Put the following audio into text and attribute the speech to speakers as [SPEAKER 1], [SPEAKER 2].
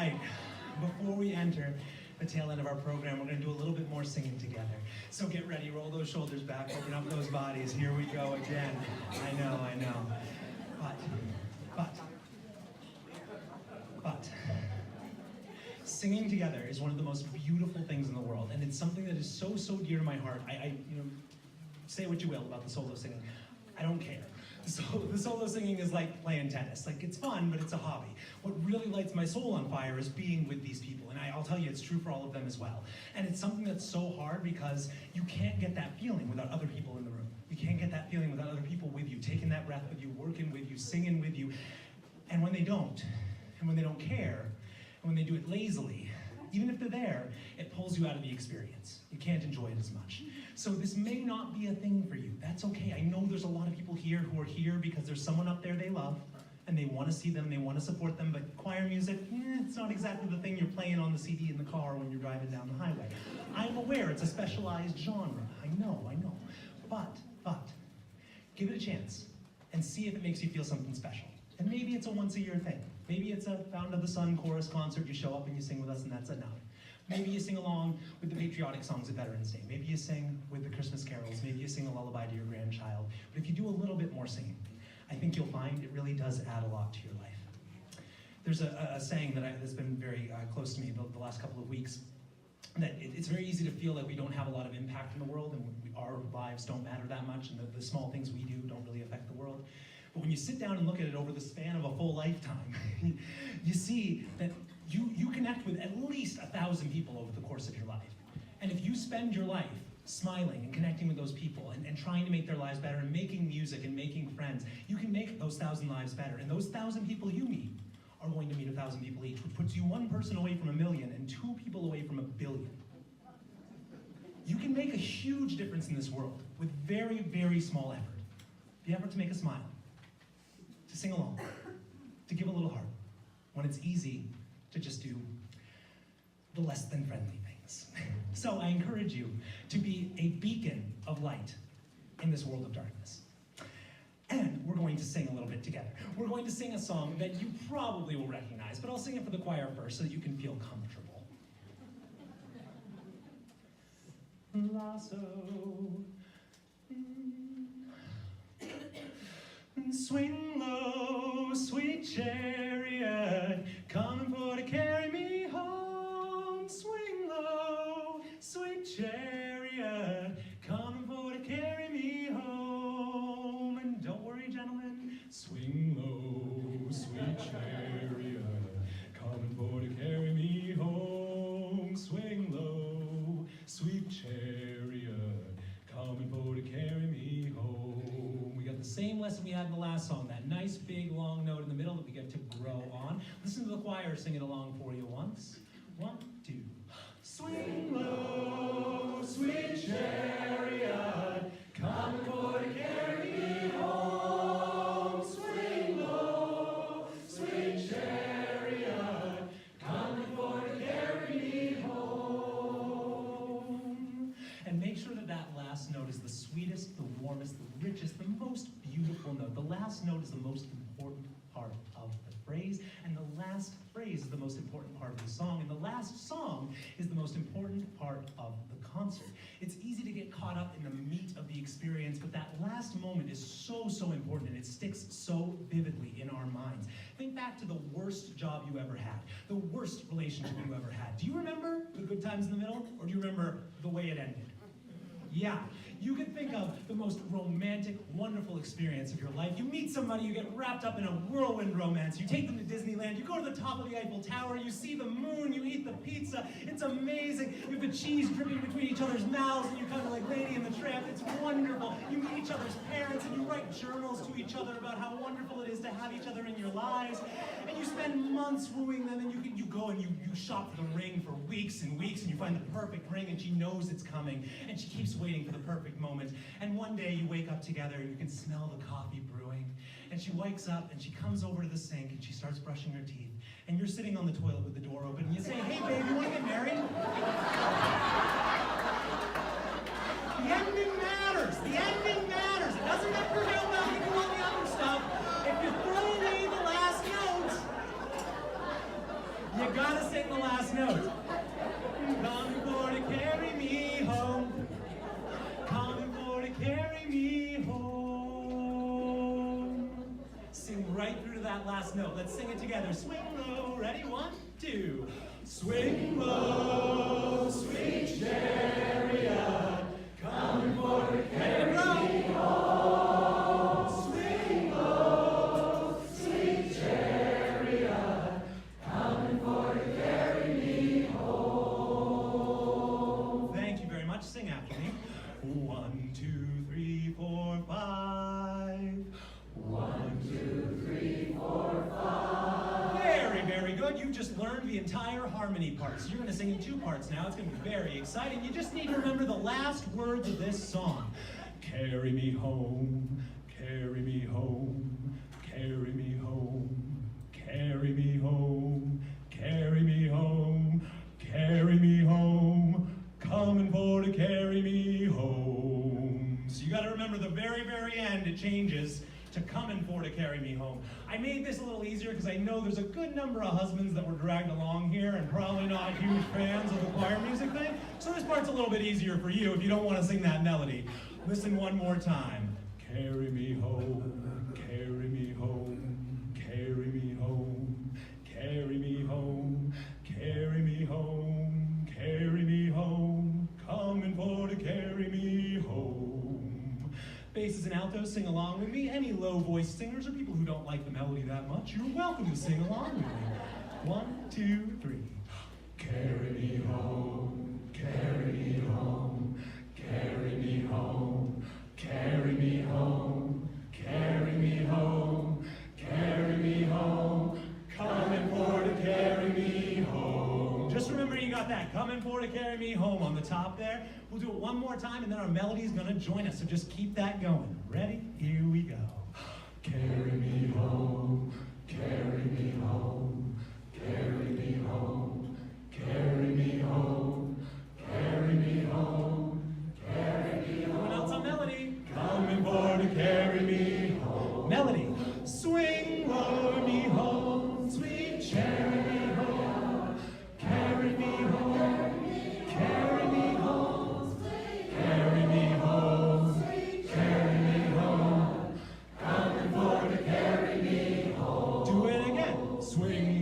[SPEAKER 1] right, before we enter the tail end of our program, we're going to do a little bit more singing together. So get ready, roll those shoulders back, open up those bodies. Here we go again. I know. But, singing together is one of the most beautiful things in the world, and it's something that is so dear to my heart. I say what you will about the solo singing. I don't care. So the solo singing is like playing tennis. Like, it's fun, but it's a hobby. What really lights my soul on fire is being with these people, and I'll tell you, it's true for all of them as well. And it's something that's so hard because you can't get that feeling without other people in the room. You can't get that feeling without other people with you, taking that breath with you, working with you, singing with you. And when they don't, and when they don't care, and when they do it lazily, even if they're there, it pulls you out of the experience. You can't enjoy it as much. So this may not be a thing for you. That's okay. I know there's a lot of people here who are here because there's someone up there they love, and they want to see them, they want to support them, but choir music, it's not exactly the thing you're playing on the CD in the car when you're driving down the highway. I'm aware it's a specialized genre. I know. But, give it a chance and see if it makes you feel something special. And maybe it's a once-a-year thing. Maybe it's a Fountain of the Sun chorus concert, you show up and you sing with us and that's enough. Maybe you sing along with the patriotic songs at Veterans Day. Maybe you sing with the Christmas carols. Maybe you sing a lullaby to your grandchild. But if you do a little bit more singing, I think you'll find it really does add a lot to your life. There's a saying that's been very close to me the last couple of weeks, that it's very easy to feel like we don't have a lot of impact in the world and our lives don't matter that much and the small things we do don't really affect the world. But when you sit down and look at it over the span of a full lifetime, you see that you connect with at least 1,000 people over the course of your life. And if you spend your life smiling and connecting with those people and trying to make their lives better and making music and making friends, you can make those 1,000 lives better. And those 1,000 people you meet are going to meet 1,000 people each, which puts you one person away from 1,000,000 and 2 people away from 1,000,000,000. You can make a huge difference in this world with very small effort. The effort to make a smile, to sing along, to give a little heart, when it's easy to just do the less than friendly things. So I encourage you to be a beacon of light in this world of darkness. And we're going to sing a little bit together. We're going to sing a song that you probably will recognize, but I'll sing it for the choir first so that you can feel comfortable. Lasso. Swing low, sweet chariot, coming for to carry me home. Swing low, sweet chariot, coming for to carry me home. And don't worry, gentlemen, swing low, sweet chariot, coming for to carry me home. Swing low, sweet chariot, coming for to carry me home. We got the same lesson we had in the last song, that nice big long note in the middle that we get to grow on. Listen to the choir sing it along for you once. 1, 2. Swing low, sweet chariot, coming for to carry me home. Swing low, sweet chariot, coming for to carry me home. And make sure that that last note is the sweetest, the warmest, the richest, the most beautiful note. The last note is the most important part of the phrase, and the last phrase is the most important part of the song, and the last song is the most important part of the concert. It's easy to get caught up in the meat of the experience, but that last moment is so important, and it sticks so vividly in our minds. Think back to the worst job you ever had, the worst relationship you ever had. Do you remember the good times in the middle, or do you remember the way it ended? Yeah, you can think of the most romantic, wonderful experience of your life. You meet somebody, you get wrapped up in a whirlwind romance, you take them to Disneyland, you go to the top of the Eiffel Tower, you see the moon, you eat the pizza, it's amazing. You have the cheese dripping between each other's mouths, and you're kind of like Lady and the Tramp, it's wonderful. You meet each other's parents, and you write journals to each other about how wonderful it is to have each other in your lives, and you spend months wooing them, and you go and you shop for the ring for weeks and weeks, and you find the perfect ring, and she knows it's coming, and she keeps waiting for the perfect moment. And one day you wake up together and you can smell the coffee brewing, and she wakes up and she comes over to the sink and she starts brushing her teeth, and you're sitting on the toilet with the door open and you say, "Hey babe, you want to get married?" The ending matters. The ending matters. It doesn't matter how well you do all the other stuff. If you throw away the last note, you gotta the last note. Coming for to carry me home. Coming for to carry me home. Sing right through to that last note. Let's sing it together. Swing low. Ready? 1, 2. Swing low, sweet chariot. Coming for to carry me home. Swing low, sweet chariot. Coming for to carry me home. Thank you very much. Sing after me. 1, 2, 3, 4, 5. 1, 2, 3, 4, 5. Very, very good. You just learned the entire harmony part. So you're going to sing in 2 parts now. It's going to be very exciting. You just need to remember the last words of this song. Carry me home, carry me home, carry me home, carry me home, carry me home, carry me home, coming for to carry me home. So you got to remember the very, very end, it changes to coming for to carry me home. I made this a little easier because I know there's a good number of husbands that were dragged along here and probably not huge fans of the choir music thing. So this part's a little bit easier for you if you don't want to sing that melody. Listen one more time. Carry me home, carry me home, carry me home, carry me home, carry me home, carry me home, coming for to carry me home. Basses and altos, sing along with me. Any low-voiced singers or people who don't like the melody that much, you're welcome to sing along with me. 1, 2, 3. Carry me home, carry me home, carry me home, carry me home, carry me home, carry me home, coming for to carry me home. Just remember you got that, coming for to carry me home on the top there. We'll do it one more time and then our melody's gonna join us, so just keep that going. Ready? Here we go. Carry me home, carry me home, carry me home, carry me home, carry me home, carry me home. Everyone else on melody. Coming for to carry me home. Melody. Swing low me home, sweet chariot home. Carry me home, carry me home, carry me home, carry me home. Coming for to carry me home. Do it again. Swing